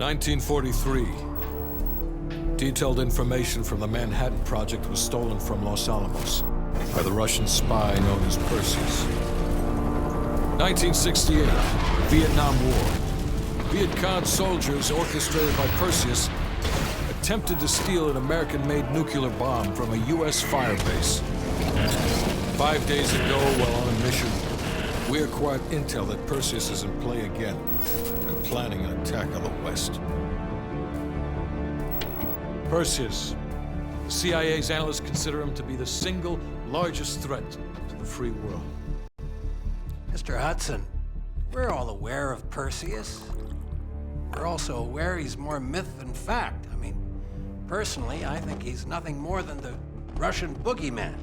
1943. Detailed information from the Manhattan Project was stolen from Los Alamos by the Russian spy known as Perseus. 1968, Vietnam War. Viet Cong soldiers, orchestrated by Perseus, attempted to steal an American-made nuclear bomb from a U.S. firebase. 5 days ago, while on a mission, we acquired intel that Perseus is in play again and planning an attack on the West. Perseus. The CIA's analysts consider him to be the single largest threat to the free world. Mr. Hudson, we're all aware of Perseus. We're also aware he's more myth than fact. I mean, personally, I think he's nothing more than the Russian boogeyman.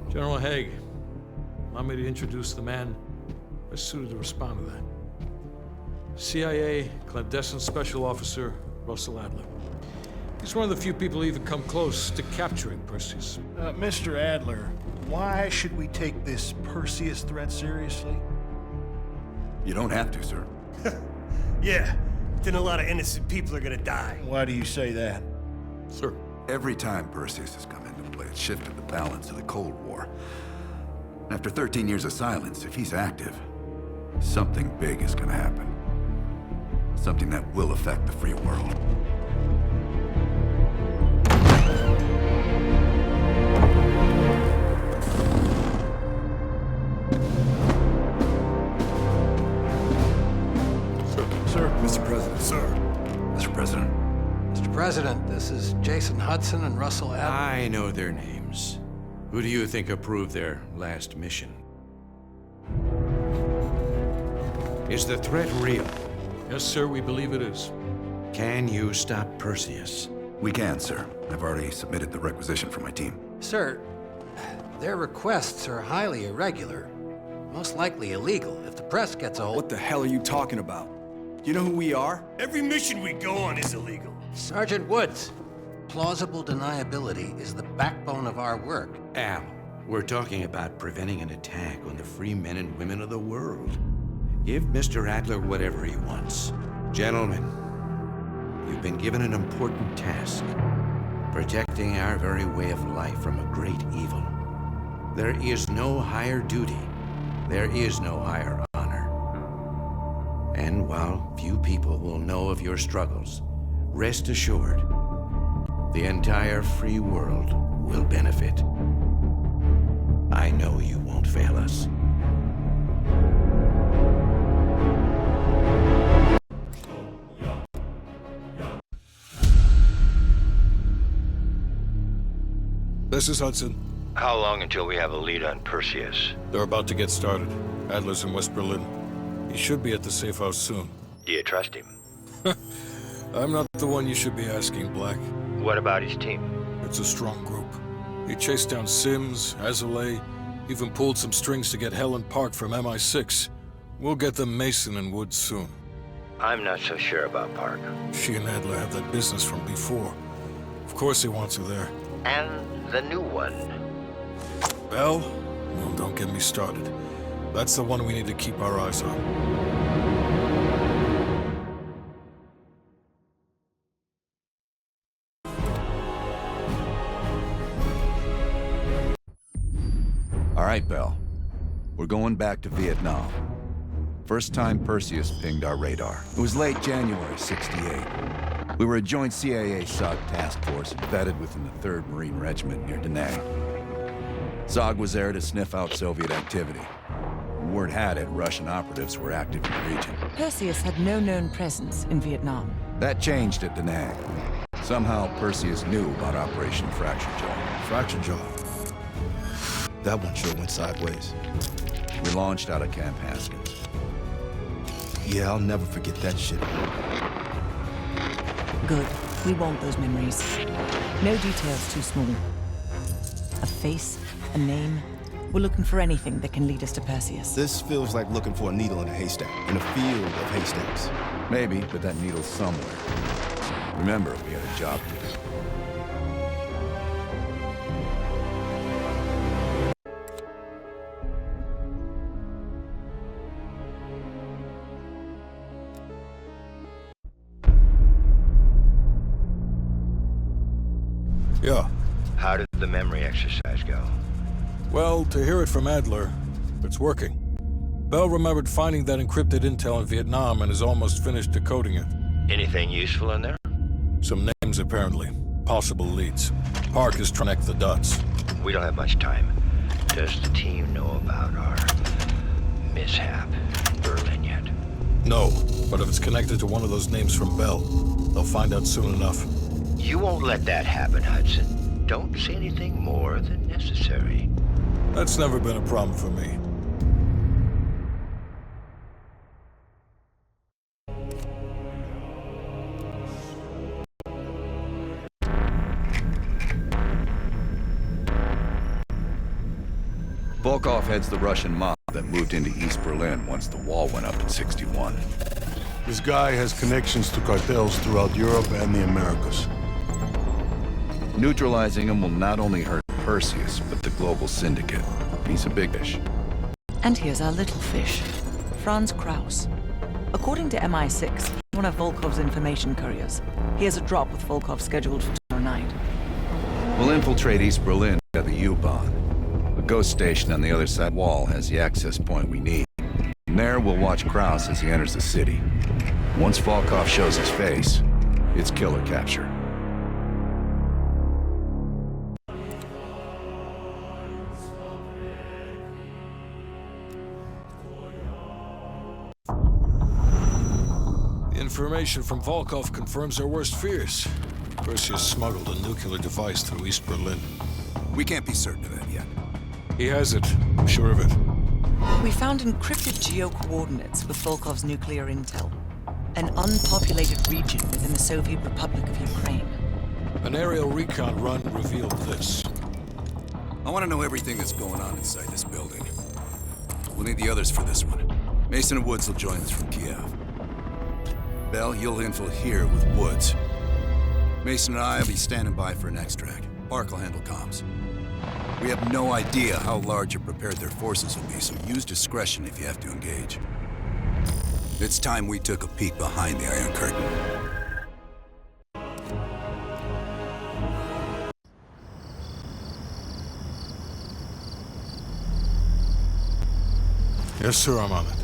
General Haig, allow me to introduce the man best suited to respond to that. CIA clandestine special officer Russell Adler. He's one of the few people who even come close to capturing Perseus. Mr. Adler, why should we take this Perseus threat seriously? You don't have to, sir. Yeah, then a lot of innocent people are gonna die. Why do you say that? Sir. Every time Perseus has come into play, it's shifted the balance of the Cold War. After 13 years of silence, if he's active, something big is gonna happen. Something that will affect the free world. Mr. President. Sir. Mr. President. Mr. President, this is Jason Hudson and Russell Adler. I know their names. Who do you think approved their last mission? Is the threat real? Yes, sir, we believe it is. Can you stop Perseus? We can, sir. I've already submitted the requisition for my team. Sir, their requests are highly irregular. Most likely illegal if the press gets a hold. What the hell are you talking about? You know who we are? Every mission we go on is illegal. Sergeant Woods, plausible deniability is the backbone of our work. Al, we're talking about preventing an attack on the free men and women of the world. Give Mr. Adler whatever he wants. Gentlemen, you've been given an important task. Protecting our very way of life from a great evil. There is no higher duty. There is no higher honor. And while few people will know of your struggles, rest assured, the entire free world will benefit. I know you won't fail us. This is Hudson. How long until we have a lead on Perseus? They're about to get started. Adler's in West Berlin. He should be at the safe house soon. Do you trust him? I'm not the one you should be asking, Black. What about his team? It's a strong group. He chased down Sims, Azoulay, even pulled some strings to get Helen Park from MI6. We'll get them Mason and Woods soon. I'm not so sure about Park. She and Adler have that business from before. Of course he wants her there. And the new one. Bell? Well, don't get me started. That's the one we need to keep our eyes on. All right, Bell. We're going back to Vietnam. First time Perseus pinged our radar. It was late January '68. We were a joint CIA-SOG task force embedded within the 3rd Marine Regiment near Da Nang. SOG was there to sniff out Soviet activity. Word had it Russian operatives were active in the region. Perseus had no known presence in Vietnam. That changed at Da Nang. Somehow Perseus knew about Operation Fracture Jaw. Fracture Jaw. That one sure went sideways. We launched out of Camp Haskins. Yeah, I'll never forget that shit. Good. We want those memories. No details too small. A face, a name. We're looking for anything that can lead us to Perseus. This feels like looking for a needle in a haystack, in a field of haystacks. Maybe, but that needle's somewhere. Remember, we had a job to do. Yeah. How did the memory exercise go? Well, to hear it from Adler, it's working. Bell remembered finding that encrypted intel in Vietnam and is almost finished decoding it. Anything useful in there? Some names, apparently. Possible leads. Park is trying to connect the dots. We don't have much time. Does the team know about our mishap in Berlin yet? No, but if it's connected to one of those names from Bell, they'll find out soon enough. You won't let that happen, Hudson. Don't say anything more than necessary. That's never been a problem for me. Volkov heads the Russian mob that moved into East Berlin once the wall went up in '61. This guy has connections to cartels throughout Europe and the Americas. Neutralizing him will not only hurt Perseus, but the global syndicate. He's a big fish. And here's our little fish, Franz Kraus. According to MI6, one of Volkov's information couriers. He has a drop with Volkov scheduled for tomorrow night. We'll infiltrate East Berlin via the U-Bahn. The ghost station on the other side wall has the access point we need. From there, we'll watch Kraus as he enters the city. Once Volkov shows his face, it's killer capture. The information from Volkov confirms our worst fears. Perseus smuggled a nuclear device through East Berlin. We can't be certain of that yet. He has it. I'm sure of it. We found encrypted geo-coordinates with Volkov's nuclear intel. An unpopulated region within the Soviet Republic of Ukraine. An aerial recon run revealed this. I want to know everything that's going on inside this building. We'll need the others for this one. Mason and Woods will join us from Kiev. Bell, you'll infill here with Woods. Mason and I will be standing by for an extract. Park will handle comms. We have no idea how large or prepared their forces will be, so use discretion if you have to engage. It's time we took a peek behind the Iron Curtain. Yes, sir, I'm on it.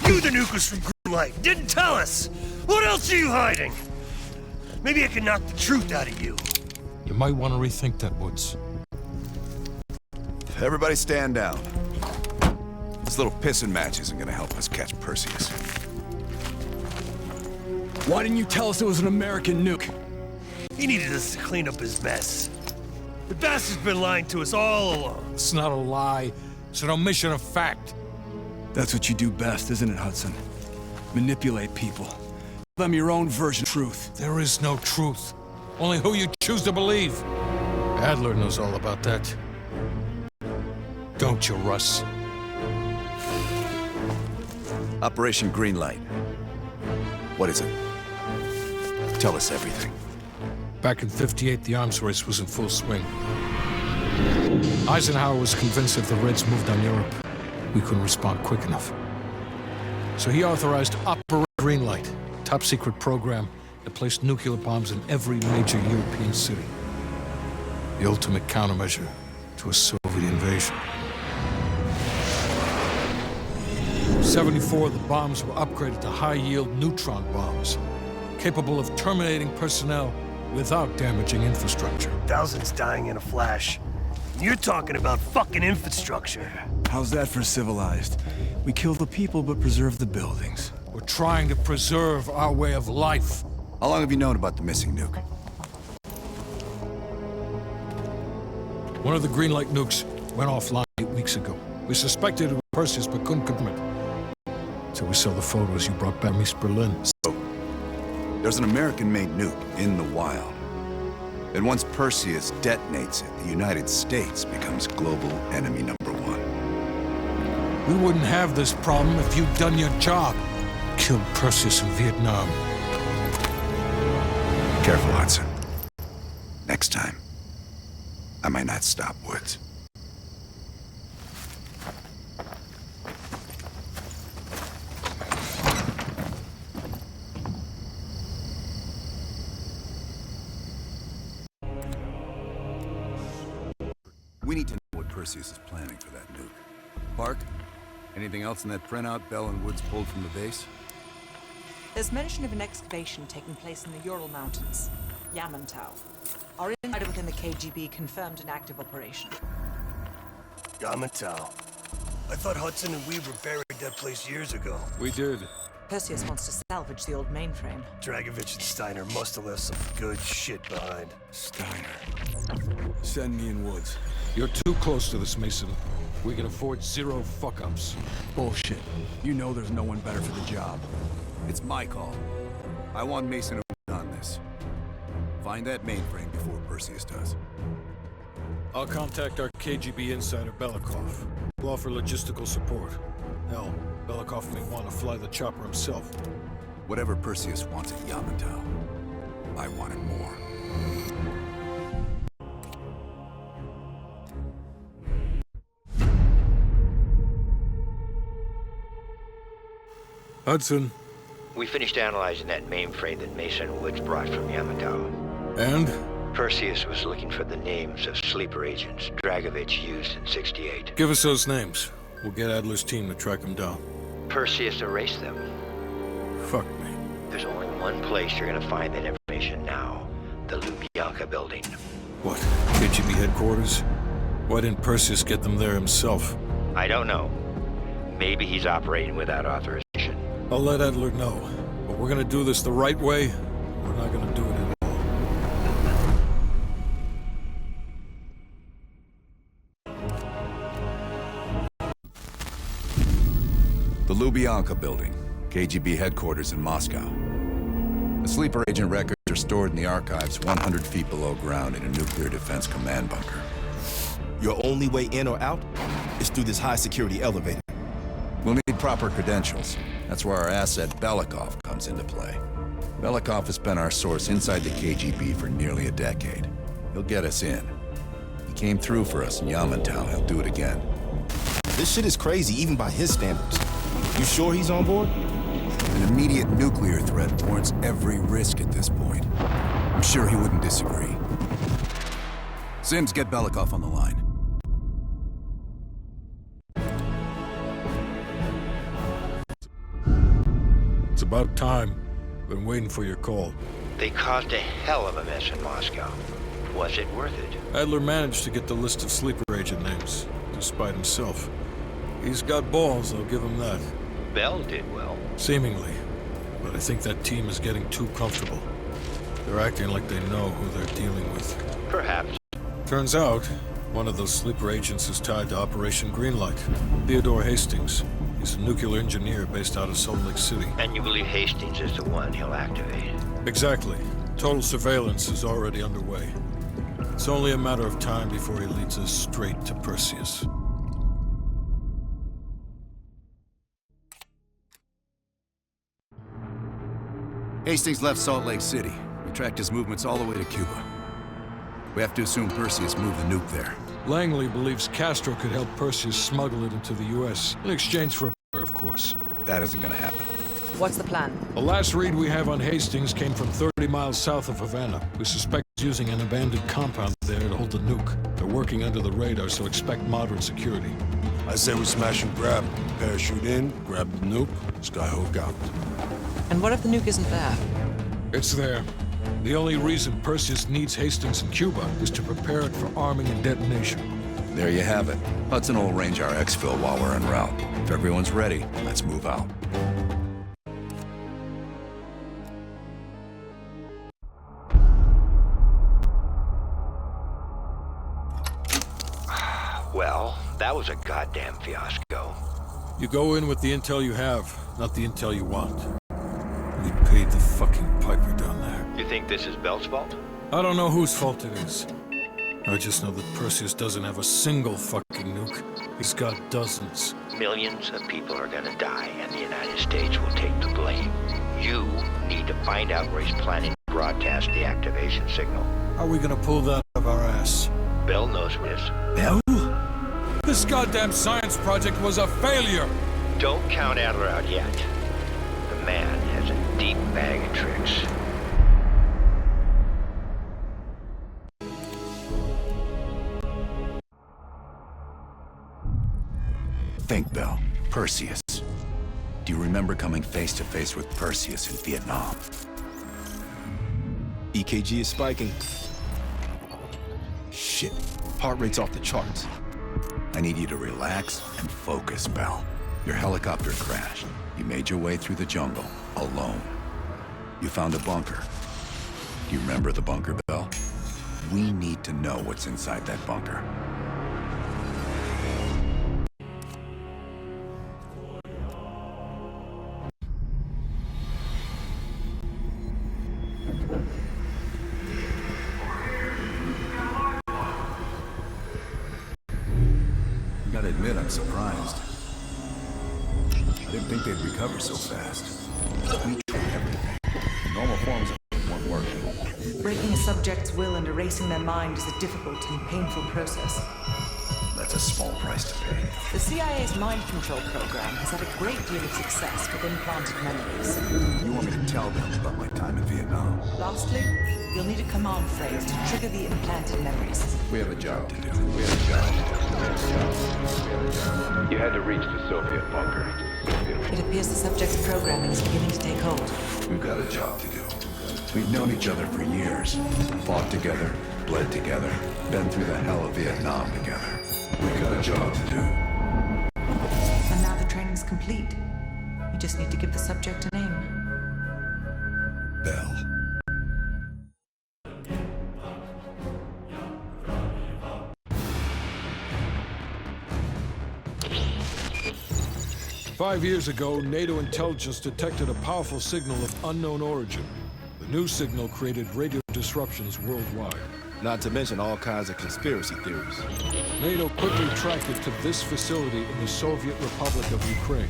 You the nuke was from Greenlight. Didn't tell us. What else are you hiding? Maybe I can knock the truth out of you. You might want to rethink that, Woods. Everybody stand down. This little pissing match isn't gonna help us catch Perseus. Why didn't you tell us it was an American nuke? He needed us to clean up his mess. The bastard's been lying to us all along. It's not a lie. It's an omission of fact. That's what you do best, isn't it, Hudson? Manipulate people. Tell them your own version of truth. There is no truth. Only who you choose to believe. Adler knows all about that. Don't you, Russ? Operation Greenlight. What is it? Tell us everything. Back in '58, the arms race was in full swing. Eisenhower was convinced if the Reds moved on Europe, we couldn't respond quick enough. So he authorized Operation Greenlight, top-secret program that placed nuclear bombs in every major European city. The ultimate countermeasure to a Soviet invasion. 74 of the bombs were upgraded to high-yield neutron bombs, capable of terminating personnel without damaging infrastructure. Thousands dying in a flash. You're talking about fucking infrastructure. How's that for civilized? We kill the people but preserve the buildings. We're trying to preserve our way of life. How long have you known about the missing nuke? One of the Greenlight nukes went offline 8 weeks ago. We suspected it was Perseus but couldn't confirm it. So we saw the photos you brought back from East Berlin. So, there's an American-made nuke in the wild. And once Perseus detonates it, the United States becomes global enemy #1. We wouldn't have this problem if you'd done your job. Killed Perseus in Vietnam. Careful, Hudson. Next time, I might not stop Woods. We need to know what Perseus is planning for that nuke. Park, anything else in that printout Bell and Woods pulled from the base? There's mention of an excavation taking place in the Ural Mountains, Yamantau. Our insider within the KGB confirmed an active operation. Yamantau. I thought Hudson and Weaver buried that place years ago. We did. Perseus wants to salvage the old mainframe. Dragovich and Steiner must have left some good shit behind. Steiner. Send me in Woods. You're too close to this, Mason. We can afford zero fuck-ups. Bullshit. You know there's no one better for the job. It's my call. I want Mason and Woods on this. Find that mainframe before Perseus does. I'll contact our KGB insider, Belikov. We'll offer logistical support. Hell, Belikov may want to fly the chopper himself. Whatever Perseus wants at Yamantau, I want it more. Hudson. We finished analyzing that mainframe that Mason Woods brought from Yamantau. And? Perseus was looking for the names of sleeper agents Dragovich used in '68. Give us those names. We'll get Adler's team to track them down. Perseus erased them. Fuck me. There's only one place you're gonna find that information now. The Lubyanka building. What? KGB headquarters? Why didn't Perseus get them there himself? I don't know. Maybe he's operating without authorization. I'll let Adler know. But we're gonna do this the right way. We're not gonna do it at all. The Lubyanka building, KGB headquarters in Moscow. The sleeper agent records are stored in the archives 100 feet below ground in a nuclear defense command bunker. Your only way in or out is through this high-security elevator. We'll need proper credentials. That's where our asset Belikov comes into play. Belikov has been our source inside the KGB for nearly a decade. He'll get us in. He came through for us in Yamantau. He'll do it again. This shit is crazy, even by his standards. You sure he's on board? An immediate nuclear threat warrants every risk at this point. I'm sure he wouldn't disagree. Sims, get Belikov on the line. It's about time. Been waiting for your call. They caused a hell of a mess in Moscow. Was it worth it? Adler managed to get the list of sleeper agent names, despite himself. He's got balls, I'll give him that. Bell did well. Seemingly. But I think that team is getting too comfortable. They're acting like they know who they're dealing with. Perhaps. Turns out, one of those sleeper agents is tied to Operation Greenlight. Theodore Hastings. He's a nuclear engineer based out of Salt Lake City. And you believe Hastings is the one he'll activate? Exactly. Total surveillance is already underway. It's only a matter of time before he leads us straight to Perseus. Hastings left Salt Lake City. We tracked his movements all the way to Cuba. We have to assume Perseus moved the nuke there. Langley believes Castro could help Perseus smuggle it into the U.S. in exchange for a of course. That isn't gonna happen. What's the plan? The last read we have on Hastings came from 30 miles south of Havana. We suspect he's using an abandoned compound there to hold the nuke. They're working under the radar, so expect moderate security. I say we smash and grab. Parachute in, grab the nuke, skyhook out. And what if the nuke isn't there? It's there. The only reason Perseus needs Hastings in Cuba is to prepare it for arming and detonation. There you have it. Hudson will arrange our exfil while we're en route. If everyone's ready, let's move out. Well, that was a goddamn fiasco. You go in with the intel you have, not the intel you want. We paid the fucking piper down there. You think this is Bell's fault? I don't know whose fault it is. I just know that Perseus doesn't have a single fucking nuke. He's got dozens. Millions of people are gonna die, and the United States will take the blame. You need to find out where he's planning broadcast the activation signal. How are we gonna pull that out of our ass? Bell knows this. Bell? This goddamn science project was a failure! Don't count Adler out yet. The man has a deep bag of tricks. Think, Bell. Perseus. Do you remember coming face to face with Perseus in Vietnam? EKG is spiking. Shit. Heart rate's off the charts. I need you to relax and focus, Bell. Your helicopter crashed. You made your way through the jungle, alone. You found a bunker. Do you remember the bunker, Bell? We need to know what's inside that bunker. I gotta admit, I'm surprised. I didn't think they'd recover so fast. We tried everything. Normal forms weren't working. Breaking a subject's will and erasing their mind is a difficult and painful process. That's a small price to pay. The CIA's mind control program has had a great deal of success with implanted memories. You want me to tell them about my time in Vietnam? Lastly, you'll need a command phrase to trigger the implanted memories. We have a job to do. You had to reach the Soviet bunker. It appears the subject's programming is beginning to take hold. We've got a job to do. We've known each other for years. Fought together, bled together, been through the hell of Vietnam together. We've got a job to do. And now the training's complete. We just need to give the subject a name. Bell. Five years ago, NATO intelligence detected a powerful signal of unknown origin. The new signal created radio disruptions worldwide. Not to mention all kinds of conspiracy theories. NATO quickly tracked it to this facility in the Soviet Republic of Ukraine,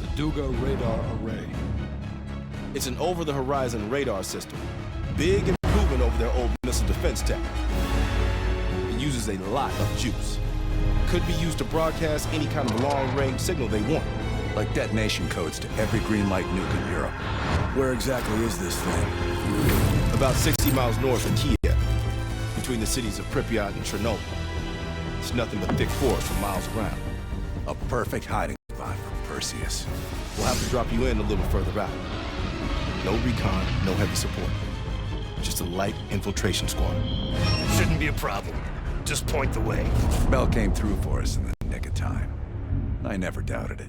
the Duga Radar Array. It's an over-the-horizon radar system. Big improvement over their old missile defense tech. It uses a lot of juice. Could be used to broadcast any kind of long-range signal they want. Like detonation codes to every green light nuke in Europe. Where exactly is this thing? About 60 miles north of Kiev, between the cities of Pripyat and Chernobyl. It's nothing but thick forest for miles around. A perfect hiding spot for Perseus. We'll have to drop you in a little further out. No recon, no heavy support. Just a light infiltration squad. Shouldn't be a problem. Just point the way. Bell came through for us in the nick of time. I never doubted it.